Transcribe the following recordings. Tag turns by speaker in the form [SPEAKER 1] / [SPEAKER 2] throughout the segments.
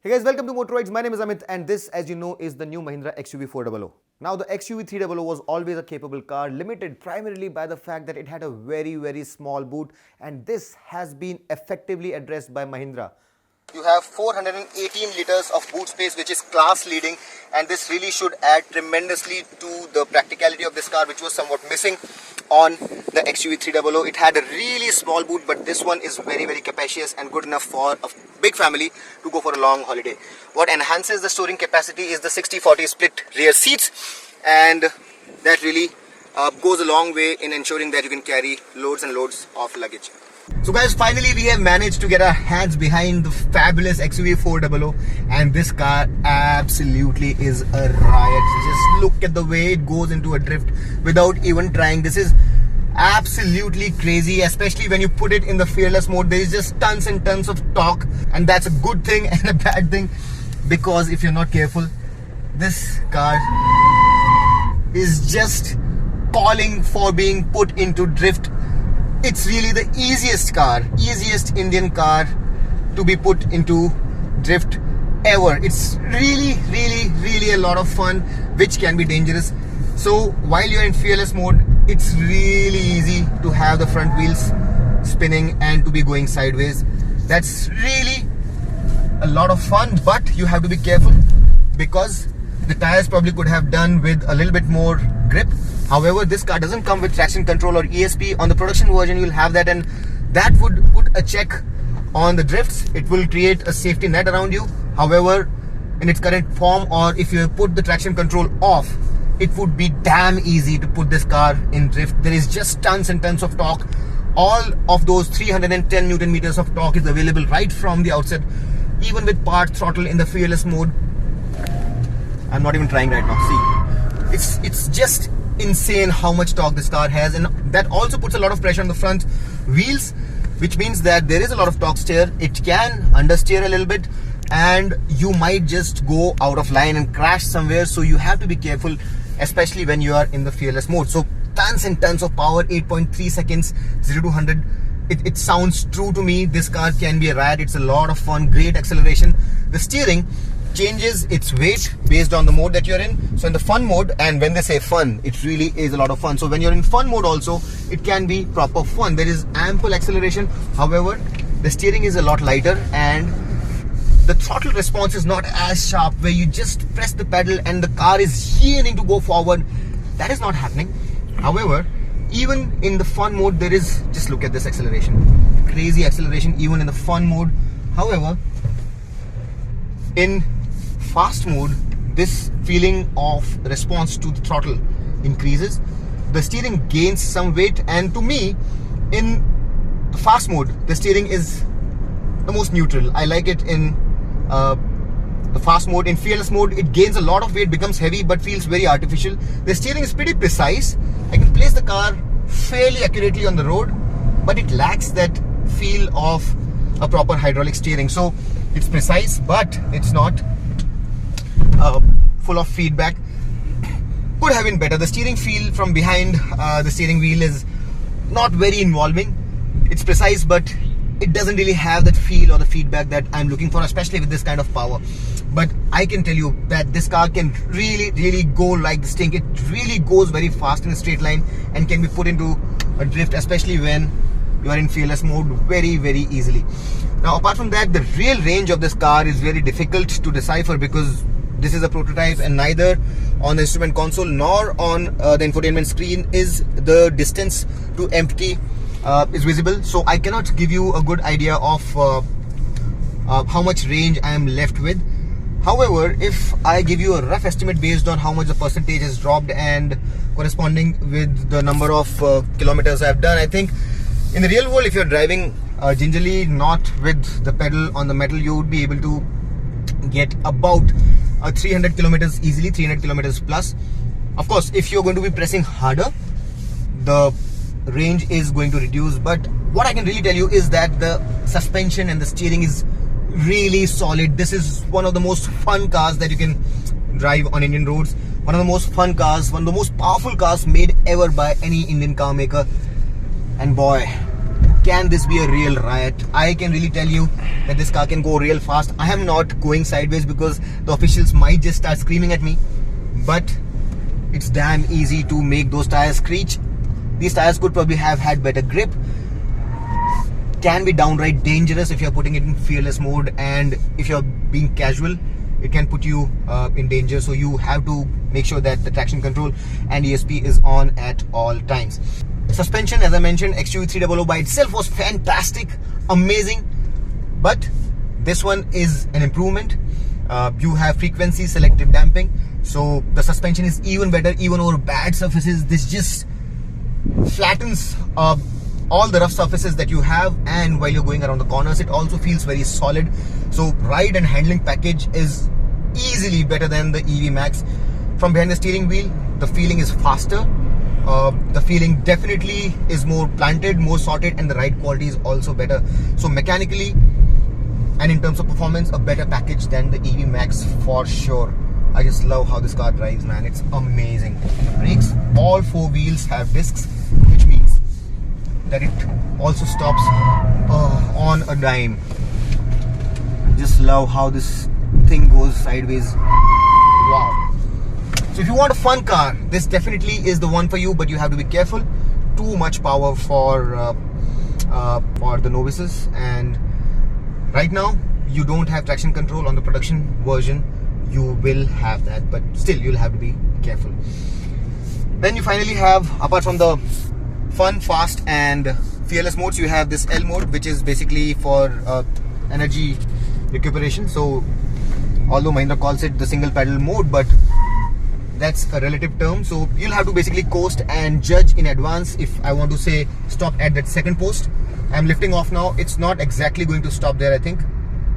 [SPEAKER 1] Hey guys, welcome to Motorides. My name is Amit and this, as you know, is the new Mahindra XUV400. Now the XUV300 was always a capable car, limited primarily by the fact that it had a very small boot, and this has been effectively addressed by Mahindra. You have 418 liters of boot space, which is class leading, and this really should add tremendously to the practicality of this car, which was somewhat missing on the XUV300. It had a really small boot, but this one is very capacious and good enough for a big family to go for a long holiday. What enhances the storing capacity is the 60-40 split rear seats, and that really goes a long way in ensuring that you can carry loads and loads of luggage. So guys, finally we have managed to get our hands behind the fabulous XUV400, and this car absolutely is a riot. Just look at the way it goes into a drift without even trying. This is absolutely crazy, especially when you put it in the fearless mode. There is just tons and tons of torque, and that's a good thing and a bad thing, because if you're not careful, this car is just calling for being put into drift. It's really the easiest Indian car to be put into drift ever. It's really a lot of fun, which can be dangerous. So while you're in fearless mode, it's really easy to have the front wheels spinning and to be going sideways. That's really a lot of fun, but you have to be careful because the tires probably could have done with a little bit more grip. However, this car doesn't come with traction control or ESP. On the production version, you'll have that, and that would put a check on the drifts. It will create a safety net around you. However, in its current form, or if you put the traction control off, it would be damn easy to put this car in drift. There is just tons and tons of torque. All of those 310 Newton meters of torque is available right from the outset, even with part throttle in the fearless mode. I'm not even trying right now. See, it's just insane how much torque this car has, and that also puts a lot of pressure on the front wheels, which means that there is a lot of torque steer. It can understeer a little bit, and you might just go out of line and crash somewhere. So you have to be careful, especially when you are in the fearless mode. So tons and tons of power, 8.3 seconds 0 to 100. It sounds true to me. This car can be a riot. It's a lot of fun, great acceleration. The steering changes its weight based on the mode that you're in. So in the fun mode, and when they say fun, it really is a lot of fun. So when you're in fun mode also, it can be proper fun. There is ample acceleration. However, the steering is a lot lighter, and the throttle response is not as sharp, where you just press the pedal and the car is yearning to go forward. That is not happening. However, even in the fun mode, there is, just look at this acceleration, crazy acceleration even in the fun mode. However, in fast mode, this feeling of response to the throttle increases. The steering gains some weight, and to me, in the fast mode, the steering is the most neutral. I like it in the fast mode. In fearless mode, it gains a lot of weight, becomes heavy, but feels very artificial. The steering is pretty precise. I can place the car fairly accurately on the road, but it lacks that feel of a proper hydraulic steering. So it's precise, but it's not full of feedback. Could have been better. The steering feel from behind the steering wheel is not very involving. It's precise, but it doesn't really have that feel or the feedback that I'm looking for, especially with this kind of power. But I can tell you that this car can really go like this thing. It really goes very fast in a straight line and can be put into a drift, especially when you are in fearless mode, very easily. Now, apart from that, the real range of this car is very difficult to decipher, because this is a prototype, and neither on the instrument console nor on the infotainment screen is the distance to empty is visible. So I cannot give you a good idea of how much range I am left with. However, if I give you a rough estimate based on how much the percentage has dropped and corresponding with the number of kilometers I've done, I think in the real world, if you're driving gingerly, not with the pedal on the metal, you would be able to get about 300 kilometers easily, 300 kilometers plus. Of course, if you're going to be pressing harder, the range is going to reduce. But what I can really tell you is that the suspension and the steering is really solid. This is one of the most fun cars that you can drive on Indian roads. One of the most fun cars, one of the most powerful cars made ever by any Indian car maker. And boy, can this be a real riot? I can really tell you that this car can go real fast. I am not going sideways because the officials might just start screaming at me, but it's damn easy to make those tires screech. These tires could probably have had better grip. Can be downright dangerous if you're putting it in fearless mode, and if you're being casual, it can put you in danger. So you have to make sure that the traction control and ESP is on at all times. Suspension, as I mentioned, XUV300 by itself was fantastic, amazing, but this one is an improvement. You have frequency selective damping, so the suspension is even better, even over bad surfaces. This just flattens all the rough surfaces that you have, and while you're going around the corners, it also feels very solid. So ride and handling package is easily better than the EV Max. From behind the steering wheel, the feeling is faster. The feeling definitely is more planted, more sorted, and the ride quality is also better. So mechanically and in terms of performance, a better package than the EV Max for sure. I just love how this car drives, man. It's amazing. Brakes, all four wheels have discs, which means that it also stops on a dime. Just love how this thing goes sideways. Wow. So if you want a fun car, this definitely is the one for you, but you have to be careful. Too much power for the novices, and right now you don't have traction control. On the production version you will have that, but still you'll have to be careful. Then you finally have, apart from the fun, fast and fearless modes, you have this L mode, which is basically for energy recuperation. So although Mahindra calls it the single pedal mode, but that's a relative term. So you'll have to basically coast and judge in advance. If I want to say stop at that second post, I'm lifting off now, it's not exactly going to stop there. I think,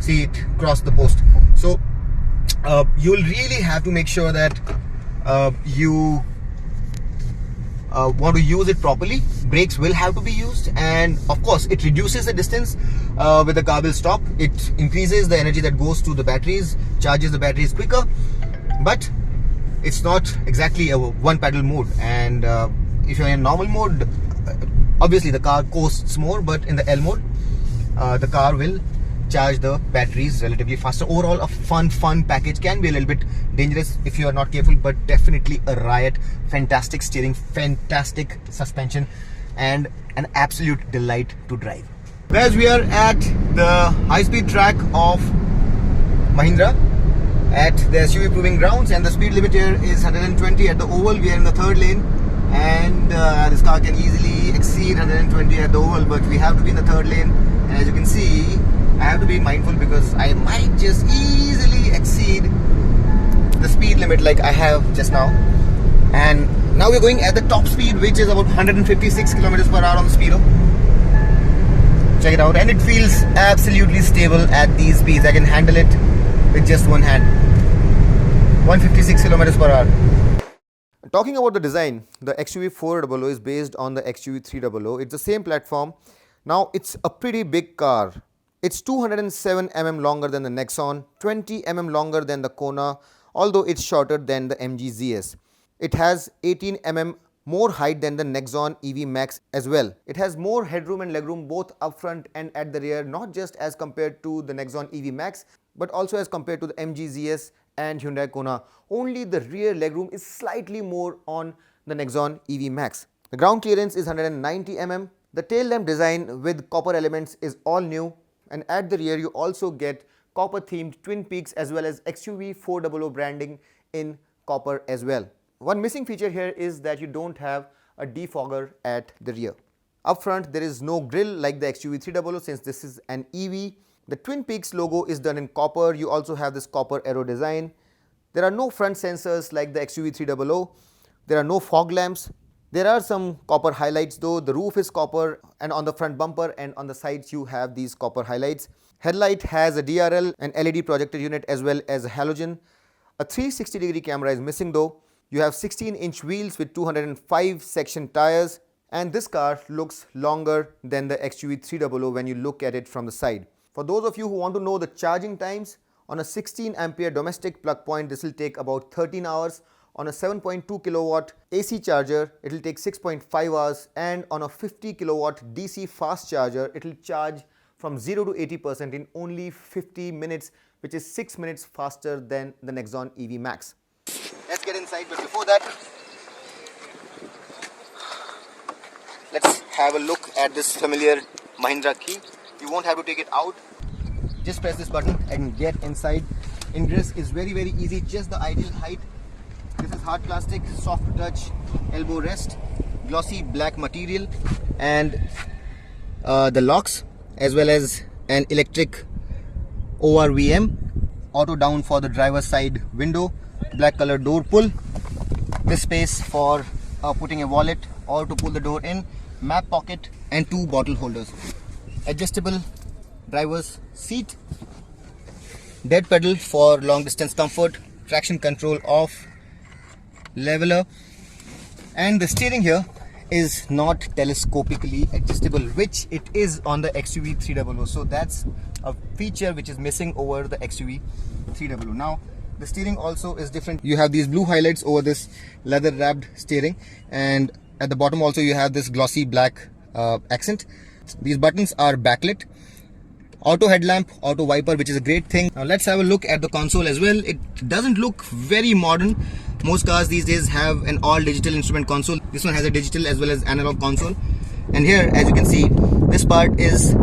[SPEAKER 1] see, it crossed the post. So you'll really have to make sure that you want to use it properly. Brakes will have to be used, and of course it reduces the distance with the car will stop. It increases the energy that goes to the batteries, charges the batteries quicker, but it's not exactly a one pedal mode. And if you're in normal mode, obviously the car coasts more, but in the L mode the car will charge the batteries relatively faster. Overall, a fun package. Can be a little bit dangerous if you are not careful, but definitely a riot. Fantastic steering, fantastic suspension, and an absolute delight to drive. Guys, we are at the high-speed track of Mahindra at the SUV proving grounds, and the speed limit here is 120 at the oval. We are in the third lane, and this car can easily exceed 120 at the oval, but we have to be in the third lane. And as you can see, I have to be mindful because I might just easily exceed the speed limit like I have just now. And now we're going at the top speed, which is about 156 kilometers per hour on the speedo. Check it out, and it feels absolutely stable at these speeds. I can handle it with just one hand. 156 kilometers per hour. Talking about the design, the XUV400 is based on the XUV300. It's the same platform. Now it's a pretty big car. It's 207 mm longer than the Nexon, 20 mm longer than the Kona, although it's shorter than the MG ZS. It has 18 mm more height than the Nexon EV Max as well. It has more headroom and legroom both up front and at the rear, not just as compared to the Nexon EV Max, but also as compared to the MG ZS and Hyundai Kona. Only the rear legroom is slightly more on the Nexon EV Max. The ground clearance is 190 mm. The tail lamp design with copper elements is all new, and at the rear you also get copper themed twin peaks as well as XUV400 branding in copper as well. One missing feature here is that you don't have a defogger at the rear. Up front there is no grille like the XUV300 since this is an EV. The Twin Peaks logo is done in copper. You also have this copper arrow design. There are no front sensors like the XUV300. There are no fog lamps. There are some copper highlights though. The roof is copper, and on the front bumper and on the sides you have these copper highlights. Headlight has a DRL, an LED projector unit as well as a halogen. A 360-degree camera is missing though. You have 16-inch wheels with 205 section tires, and this car looks longer than the XUV300 when you look at it from the side. For those of you who want to know the charging times, on a 16 ampere domestic plug point this will take about 13 hours. On a 7.2 kilowatt AC charger, it will take 6.5 hours, and on a 50 kilowatt DC fast charger, it will charge from 0 to 80% in only 50 minutes, which is 6 minutes faster than the Nexon EV Max. Let's get inside, but before that, let's have a look at this familiar Mahindra key. You won't have to take it out. Just press this button and get inside. Ingress is very easy, just the ideal height. This is hard plastic, soft touch, elbow rest, glossy black material, and the locks, as well as an electric ORVM, auto down for the driver's side window, black color door pull, this space for putting a wallet or to pull the door in, map pocket, and 2 bottle holders, adjustable driver's seat, dead pedal for long distance comfort, traction control off, leveler, and the steering here is not telescopically adjustable, which it is on the XUV300. So that's a feature which is missing over the XUV300. Now the steering also is different. You have these blue highlights over this leather wrapped steering, and at the bottom also you have this glossy black accent. These buttons are backlit. Auto headlamp, auto wiper, which is a great thing. Now let's have a look at the console as well. It doesn't look very modern. Most cars these days have an all digital instrument console. This one has a digital as well as analog console. And here, as you can see, this part is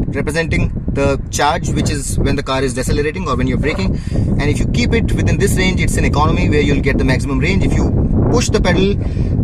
[SPEAKER 1] representing the charge, which is when the car is decelerating or when you're braking. And if you keep it within this range, it's an economy where you'll get the maximum range. If you push the pedal,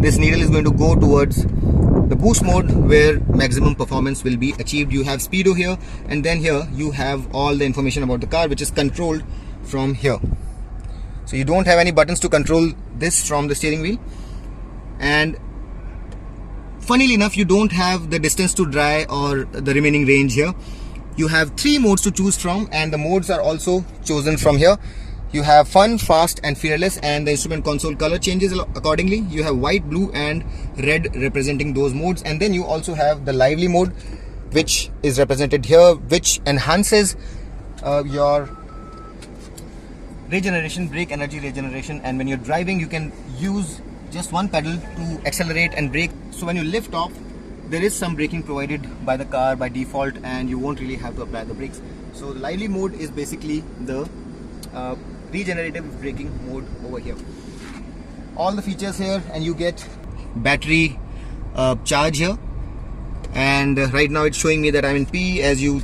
[SPEAKER 1] this needle is going to go towards the boost mode, where maximum performance will be achieved. You have speedo here, and then here you have all the information about the car, which is controlled from here. So you don't have any buttons to control this from the steering wheel. And funnily enough, you don't have the distance to dry or the remaining range here. You have 3 modes to choose from, and the modes are also chosen from here. You have fun, fast, and fearless, and the instrument console color changes accordingly. You have white, blue, and red representing those modes, and then you also have the lively mode, which is represented here, which enhances your regeneration, brake energy regeneration. And when you're driving, you can use just one pedal to accelerate and brake. So when you lift off, there is some braking provided by the car by default, and you won't really have to apply the brakes. So the lively mode is basically the regenerative braking mode over here. All the features here, and you get battery charge here. And right now it's showing me that I'm in P. As you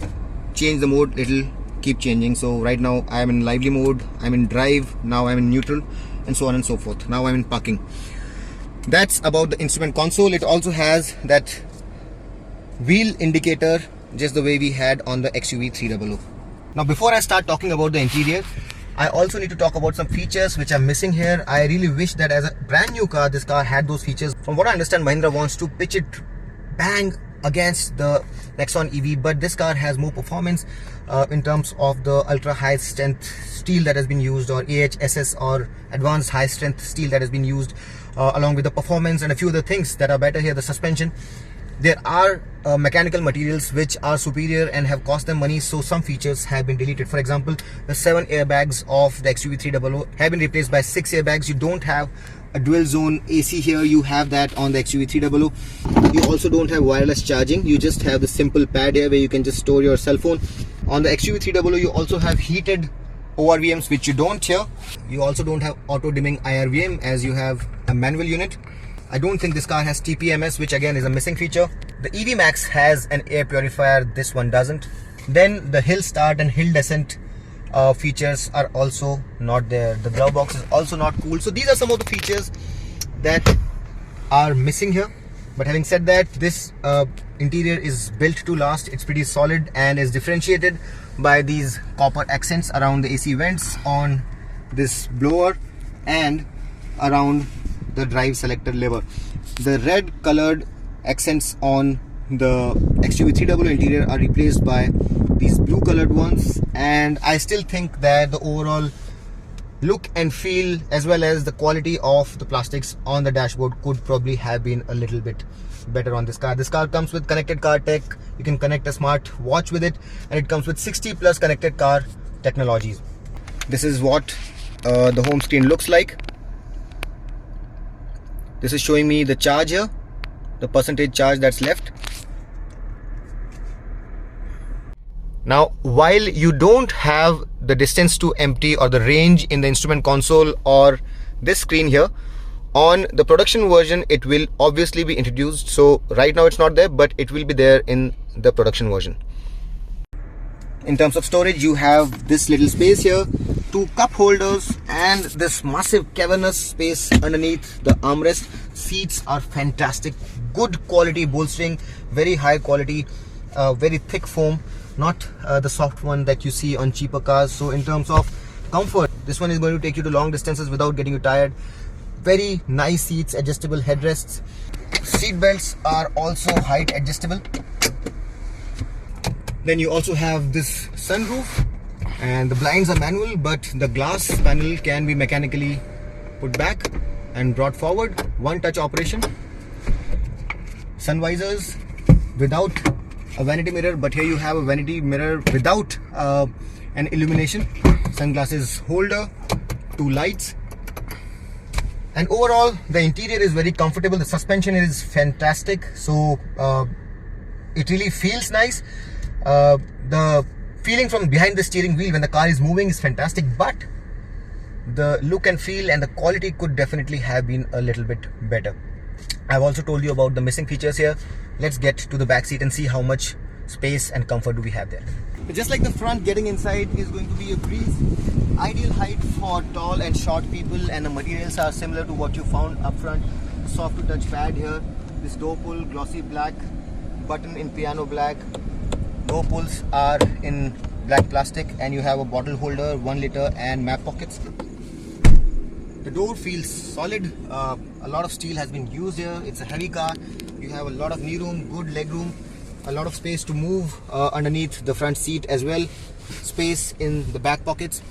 [SPEAKER 1] change the mode, it'll keep changing. So right now I'm in lively mode, I'm in drive, now I'm in neutral, and so on and so forth. Now I'm in parking. That's about the instrument console. It also has that wheel indicator, just the way we had on the XUV300. Now before I start talking about the interior, I also need to talk about some features which are missing here. I really wish that as a brand new car, this car had those features. From what I understand, Mahindra wants to pitch it bang against the Nexon EV, but this car has more performance in terms of the ultra high strength steel that has been used, or AHSS, or advanced high strength steel that has been used, along with the performance and a few other things that are better here. The suspension, there are mechanical materials which are superior and have cost them money, so some features have been deleted. For example, the 7 airbags of the XUV300 have been replaced by 6 airbags. You don't have a dual zone AC here. You have that on the XUV300. You also don't have wireless charging. You just have the simple pad here where you can just store your cell phone. On the XUV300, you also have heated ORVMs, which you don't here. You also don't have auto dimming IRVM, as you have a manual unit. I don't think this car has TPMS, which again is a missing feature. The EV Max has an air purifier, this one doesn't. Then the hill start and hill descent features are also not there. The glove box is also not cool. So these are some of the features that are missing here. But having said that, this interior is built to last. It's pretty solid and is differentiated by these copper accents around the AC vents, on this blower, and around the drive selector lever. The red colored accents on the XUV300 interior are replaced by these blue colored ones, and I still think that the overall look and feel, as well as the quality of the plastics on the dashboard, could probably have been a little bit better on this car. This car comes with connected car tech. You can connect a smart watch with it, and it comes with 60 plus connected car technologies. This is what the home screen looks like. This is showing me the charge here, the percentage charge that's left. Now, while you don't have the distance to empty or the range in the instrument console or this screen here, on the production version it will obviously be introduced. So right now it's not there, but it will be there in the production version. In terms of storage, you have this little space here, 2 cup holders, and this massive cavernous space underneath the armrest. Seats are fantastic, good quality bolstering, very high quality, very thick foam, not the soft one that you see on cheaper cars. So in terms of comfort, this one is going to take you to long distances without getting you tired. Very nice seats, adjustable headrests. Seat belts are also height adjustable. Then you also have this sunroof, and the blinds are manual, but the glass panel can be mechanically put back and brought forward. One touch operation. Sun visors without a vanity mirror, but here you have a vanity mirror without an illumination. Sunglasses holder, 2 lights. And overall, the interior is very comfortable. The suspension is fantastic, so it really feels nice. The feeling from behind the steering wheel when the car is moving is fantastic, but the look and feel and the quality could definitely have been a little bit better. I've also told you about the missing features here. Let's get to the back seat and see how much space and comfort do we have there. Just like the front, getting inside is going to be a breeze. Ideal height for tall and short people, and the materials are similar to what you found up front. Soft to touch pad here, this door pull glossy black, button in piano black, door pulls are in black plastic, and you have a bottle holder, 1 liter, and map pockets. The door feels solid. A lot of steel has been used here. It's a heavy car. You have a lot of knee room, good leg room, a lot of space to move underneath the front seat as well, space in the back pockets,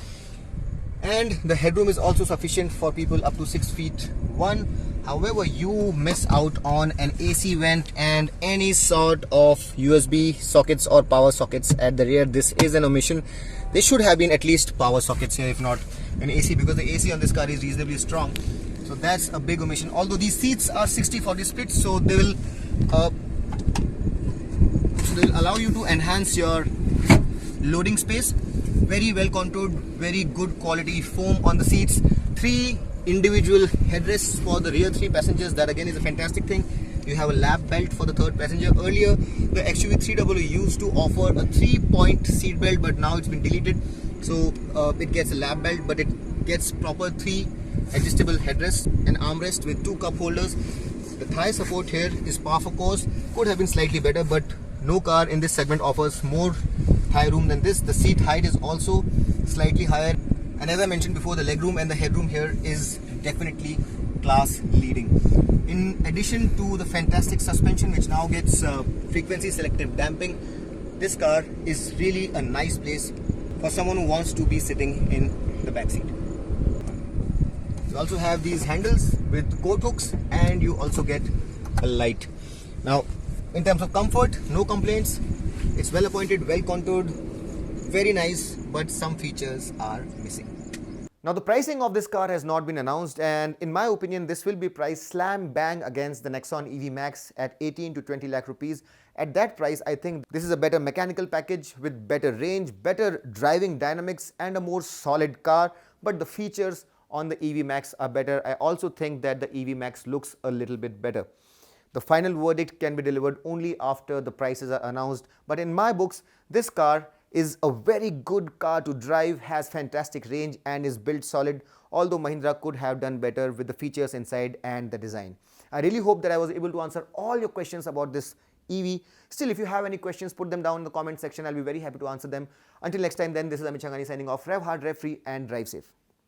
[SPEAKER 1] and the headroom is also sufficient for people up to 6'1". However, you miss out on an AC vent and any sort of USB sockets or power sockets at the rear. This is an omission. There should have been at least power sockets here, if not an AC, because the AC on this car is reasonably strong. So that's a big omission. Although these seats are 60-40 split, so they will allow you to enhance your loading space. Very well contoured, very good quality foam on the seats. 3 individual headrests for the rear 3 passengers. That again is a fantastic thing. You have a lap belt for the 3rd passenger. Earlier, the XUV300 used to offer a 3-point seat belt, but now it's been deleted. So it gets a lap belt, but it gets proper 3 adjustable headrests, an armrest with 2 cup holders. The thigh support here is par for course. Could have been slightly better, but no car in this segment offers more thigh room than this. The seat height is also slightly higher, and as I mentioned before, the legroom and the headroom here is definitely class leading. In addition to the fantastic suspension, which now gets frequency selective damping, this car is really a nice place for someone who wants to be sitting in the back seat. You also have these handles with coat hooks, and you also get a light. Now, in terms of comfort, no complaints. It's well appointed, well contoured, very nice, but some features are missing. Now, the pricing of this car has not been announced, and in my opinion, this will be priced slam bang against the Nexon EV Max at 18 to 20 lakh rupees. At that price, I think this is a better mechanical package with better range, better driving dynamics, and a more solid car. But the features on the EV Max are better. I also think that the EV Max looks a little bit better. The final verdict can be delivered only after the prices are announced. But in my books, this car is a very good car to drive, has fantastic range, and is built solid, although Mahindra could have done better with the features inside and the design. I really hope that I was able to answer all your questions about this EV. Still, if you have any questions, put them down in the comment section. I'll be very happy to answer them. Until next time then, this is Amit Changani signing off. Rev hard, rev free, and drive safe.